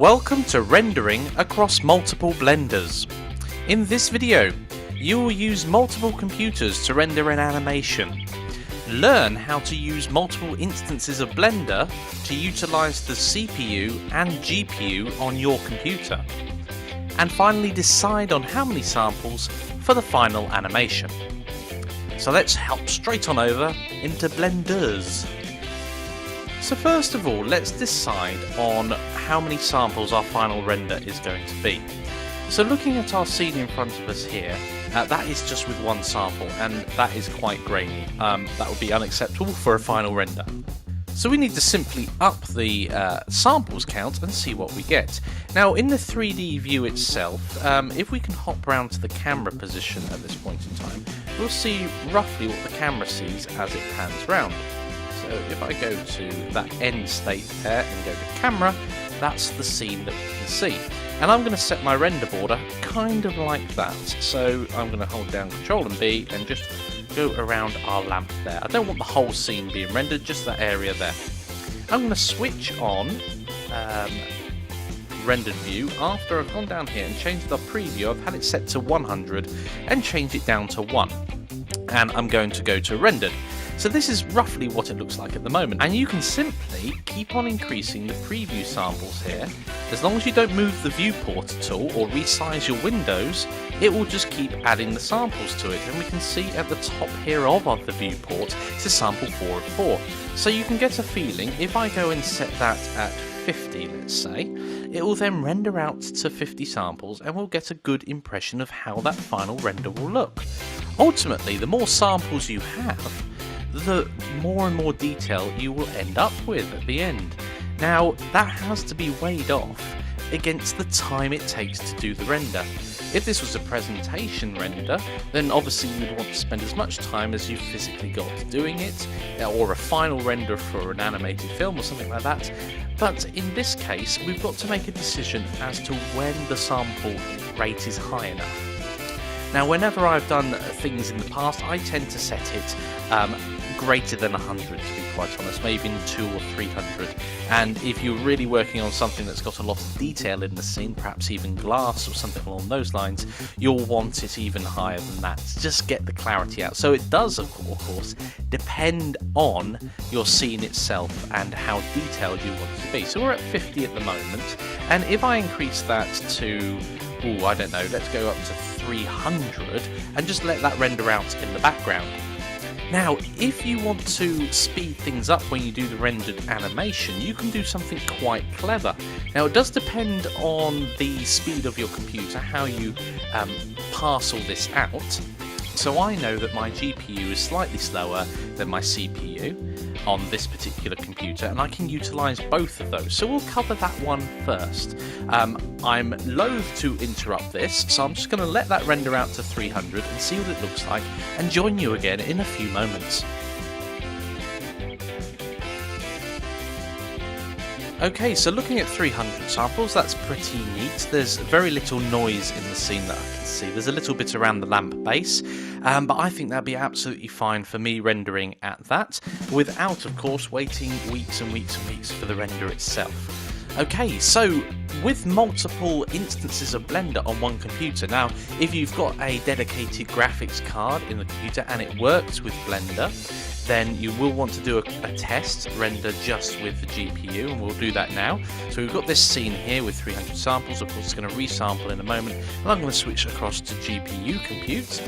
Welcome to rendering across multiple blenders. In this video, you will use multiple computers to render an animation. Learn how to use multiple instances of Blender to utilize the CPU and GPU on your computer. And finally decide on how many samples for the final animation. So let's hop straight on over into blenders. So first of all, let's decide on how many samples our final render is going to be. So looking at our scene in front of us here, that is just with one sample, and that is quite grainy. That would be unacceptable for a final render. So we need to simply up the samples count and see what we get. Now in the 3D view itself, if we can hop around to the camera position at this point in time, we'll see roughly what the camera sees as it pans round. So if I go to that end state there and go to camera, that's the scene that we can see. And I'm going to set my render border kind of like that. So I'm going to hold down Control and B and just go around our lamp there. I don't want the whole scene being rendered, just that area there. I'm going to switch on rendered view after I've gone down here and changed the preview. I've had it set to 100 and change it down to 1. And I'm going to go to rendered. So this is roughly what it looks like at the moment, and you can simply keep on increasing the preview samples here. As long as you don't move the viewport at all or resize your windows, it will just keep adding the samples to it, and we can see at the top here of the viewport it's a sample 4 of 4. So you can get a feeling, if I go and set that at 50, let's say, it will then render out to 50 samples and we'll get a good impression of how that final render will look. Ultimately, the more samples you have, the more and more detail you will end up with at the end. Now, that has to be weighed off against the time it takes to do the render. If this was a presentation render, then obviously you'd want to spend as much time as you've physically got doing it, or a final render for an animated film or something like that. But in this case, we've got to make a decision as to when the sample rate is high enough. Now, whenever I've done things in the past, I tend to set it greater than 100, to be quite honest, maybe in 200 or 300. And if you're really working on something that's got a lot of detail in the scene, perhaps even glass or something along those lines, you'll want it even higher than that to just get the clarity out. So it does, of course, depend on your scene itself and how detailed you want it to be. So we're at 50 at the moment, and if I increase that to, I don't know, let's go up to 300 and just let that render out in the background. Now, if you want to speed things up when you do the rendered animation, you can do something quite clever. Now, it does depend on the speed of your computer, how you pass all this out. So I know that my GPU is slightly slower than my CPU on this particular computer, and I can utilize both of those. So we'll cover that one first. I'm loath to interrupt this, so I'm just going to let that render out to 300 and see what it looks like, and join you again in a few moments. Okay, so looking at 300 samples, that's pretty neat. There's very little noise in the scene that I can see. There's a little bit around the lamp base, but I think that'd be absolutely fine for me rendering at that, without, of course, waiting weeks and weeks and weeks for the render itself. Okay, so with multiple instances of Blender on one computer, now if you've got a dedicated graphics card in the computer and it works with Blender, then you will want to do a test render just with the GPU, and we'll do that now. So we've got this scene here with 300 samples. Of course, it's going to resample in a moment, and I'm going to switch across to GPU compute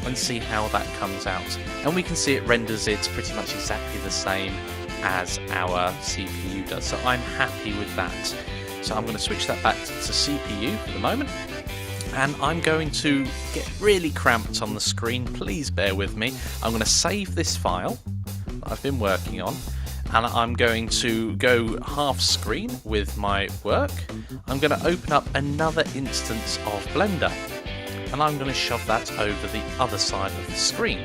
and see how that comes out. And we can see it renders it pretty much exactly the same as our CPU does, so I'm happy with that. So I'm going to switch that back to CPU for the moment, and I'm going to get really cramped on the screen. Please bear with me. I'm going to save this file that I've been working on, and I'm going to go half screen with my work. I'm going to open up another instance of Blender, and I'm going to shove that over the other side of the screen.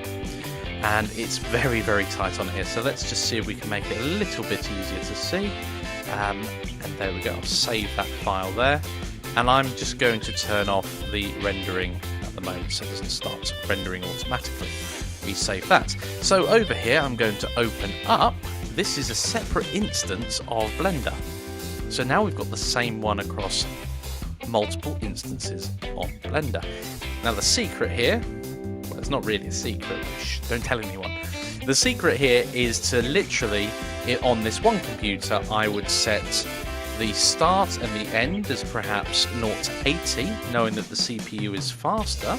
And it's very, very tight on here, so let's just see if we can make it a little bit easier to see. And there we go, I'll save that file there. And I'm just going to turn off the rendering at the moment so it doesn't start rendering automatically. We save that. So over here I'm going to open up, this is a separate instance of Blender. So now we've got the same one across multiple instances of Blender. Now the secret here, well, it's not really a secret, don't tell anyone. The secret here is to literally, on this one computer, I would set the start and the end as perhaps 0 to 80, knowing that the CPU is faster.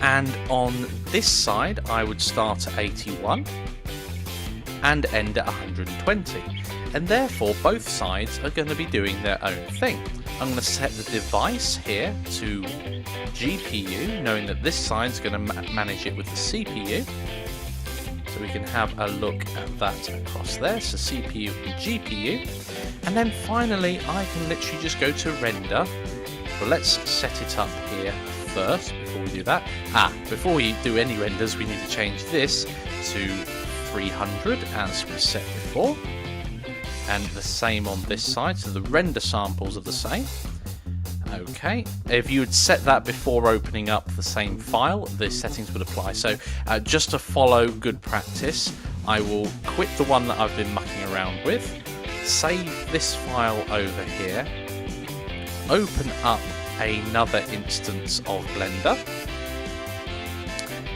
And on this side, I would start at 81 and end at 120. And therefore, both sides are going to be doing their own thing. I'm going to set the device here to GPU, knowing that this side's going to manage it with the CPU. So we can have a look at that across there. So CPU and GPU. And then finally, I can literally just go to render. Well, let's set it up here first before we do that. Before we do any renders, we need to change this to 300 as we set before. And the same on this side, so the render samples are the same. Okay, if you had set that before opening up the same file, the settings would apply. So just to follow good practice, I will quit the one that I've been mucking around with, save this file over here, open up another instance of Blender,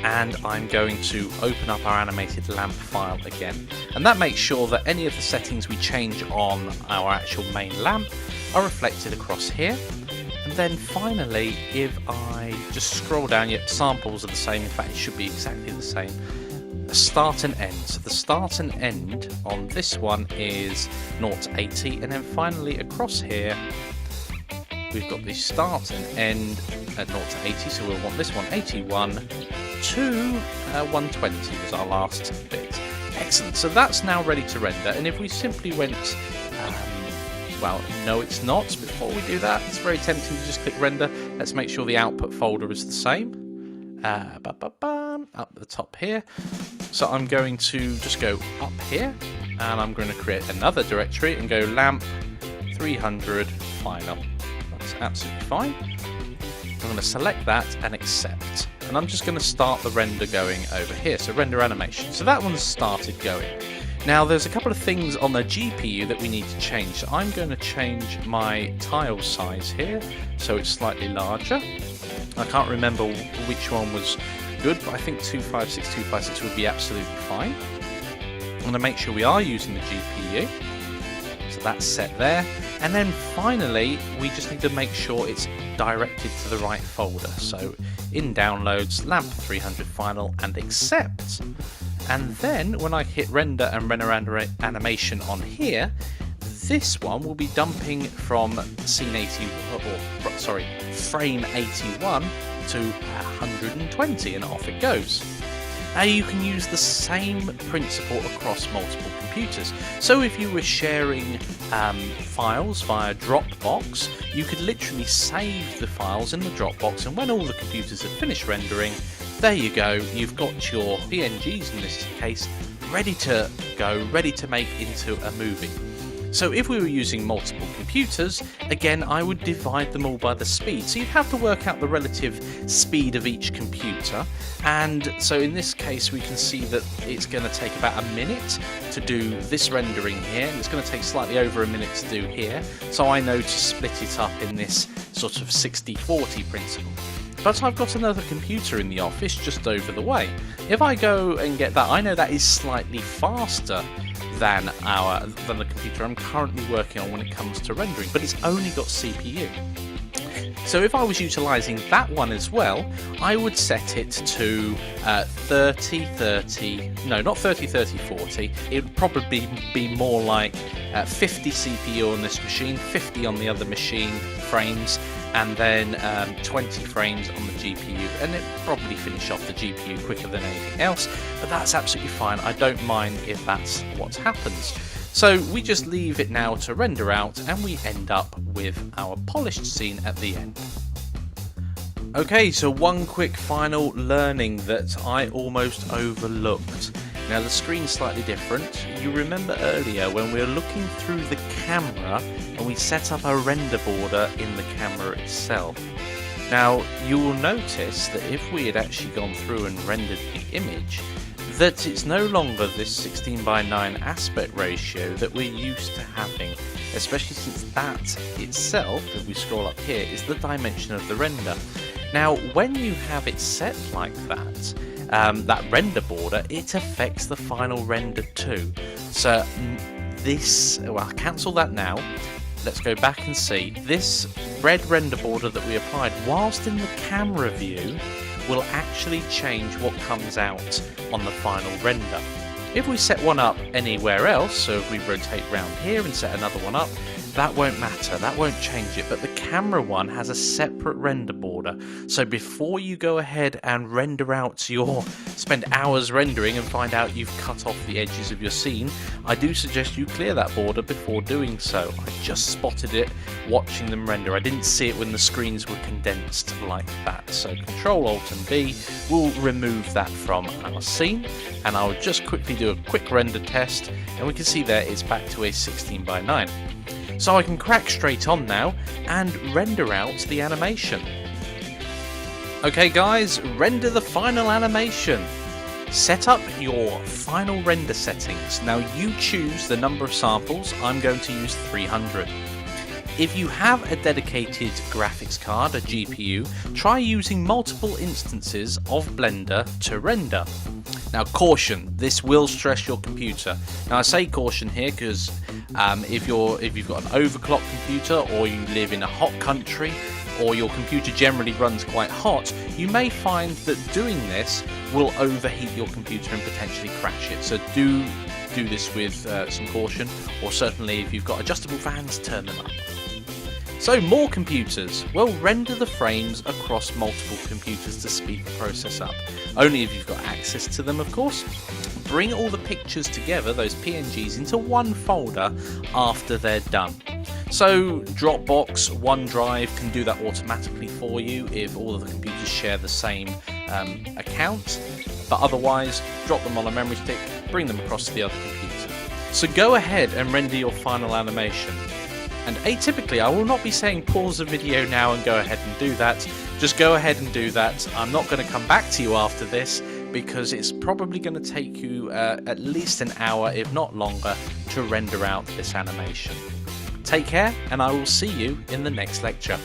and I'm going to open up our animated lamp file again. And that makes sure that any of the settings we change on our actual main lamp are reflected across here. And then finally, if I just scroll down, samples are the same, in fact it should be exactly the same. Start and end. So the start and end on this one is 0 to 80, and then finally across here we've got the start and end at 0 to 80, so we'll want this one 81 to 120 was our last bit. Excellent, so that's now ready to render, and if we simply went, well, no it's not, before we do that, it's very tempting to just click render. Let's make sure the output folder is the same, up the top here. So I'm going to just go up here, and I'm going to create another directory and go lamp 300 final. That's absolutely fine. I'm going to select that and accept. And I'm just going to start the render going over here. So render animation. So that one's started going. Now there's a couple of things on the GPU that we need to change. So I'm going to change my tile size here so it's slightly larger. I can't remember which one was good, but I think 256, 256 would be absolutely fine. I'm going to make sure we are using the GPU. So that's set there. And then finally, we just need to make sure it's directed to the right folder. So in downloads, lamp 300 final, and accept. And then when I hit render and render animation on here, this one will be dumping from frame 81 to 120, and off it goes. Now you can use the same principle across multiple computers. So if you were sharing files via Dropbox, you could literally save the files in the Dropbox, and when all the computers have finished rendering, there you go, you've got your PNGs in this case ready to go, ready to make into a movie. So if we were using multiple computers, again I would divide them all by the speed. So you'd have to work out the relative speed of each computer. And so in this case we can see that it's going to take about a minute to do this rendering here, and it's going to take slightly over a minute to do here. So I know to split it up in this sort of 60-40 principle. But I've got another computer in the office just over the way. If I go and get that, I know that is slightly faster than the computer I'm currently working on when it comes to rendering, but it's only got CPU. So if I was utilising that one as well, I would set it to 30-30, no, not 30-30-40, it would probably be more like 50 CPU on this machine, 50 on the other machine frames, and then 20 frames on the GPU, and it probably finish off the GPU quicker than anything else, but that's absolutely fine. I don't mind if that's what happens. So we just leave it now to render out, and we end up with our polished scene at the end. Okay, so one quick final learning that I almost overlooked. Now the screen's slightly different. You remember earlier when we were looking through the camera and we set up a render border in the camera itself. Now you will notice that if we had actually gone through and rendered the image, that it's no longer this 16:9 aspect ratio that we're used to having. especially since that itself, if we scroll up here, is the dimension of the render. Now, when you have it set like that, that render border, it affects the final render too. So this, well, I'll cancel that now. Let's go back and see. This red render border that we applied, whilst in the camera view, will actually change what comes out on the final render. If we set one up anywhere else, so if we rotate round here and set another one up, that won't matter, that won't change it, but the camera one has a separate render border. So before you go ahead and render out spend hours rendering and find out you've cut off the edges of your scene, I do suggest you clear that border before doing so. I just spotted it watching them render. I didn't see it when the screens were condensed like that. So Control Alt and B will remove that from our scene, and I'll just quickly do a quick render test, and we can see there it's back to a 16:9. So I can crack straight on now and render out the animation. Okay guys, render the final animation. Set up your final render settings. Now you choose the number of samples. I'm going to use 300. If you have a dedicated graphics card, a GPU, try using multiple instances of Blender to render. Now caution, this will stress your computer. Now I say caution here because if you've got an overclocked computer, or you live in a hot country, or your computer generally runs quite hot, you may find that doing this will overheat your computer and potentially crash it. So do this with some caution, or certainly if you've got adjustable fans, turn them up. So more computers. Well, render the frames across multiple computers to speed the process up. Only if you've got access to them, of course. Bring all the pictures together, those PNGs, into one folder after they're done. So Dropbox, OneDrive can do that automatically for you if all of the computers share the same account. But otherwise, drop them on a memory stick, bring them across to the other computer. So go ahead and render your final animation. And atypically, I will not be saying pause the video now and go ahead and do that. Just go ahead and do that. I'm not going to come back to you after this because it's probably going to take you at least an hour, if not longer, to render out this animation. Take care, and I will see you in the next lecture.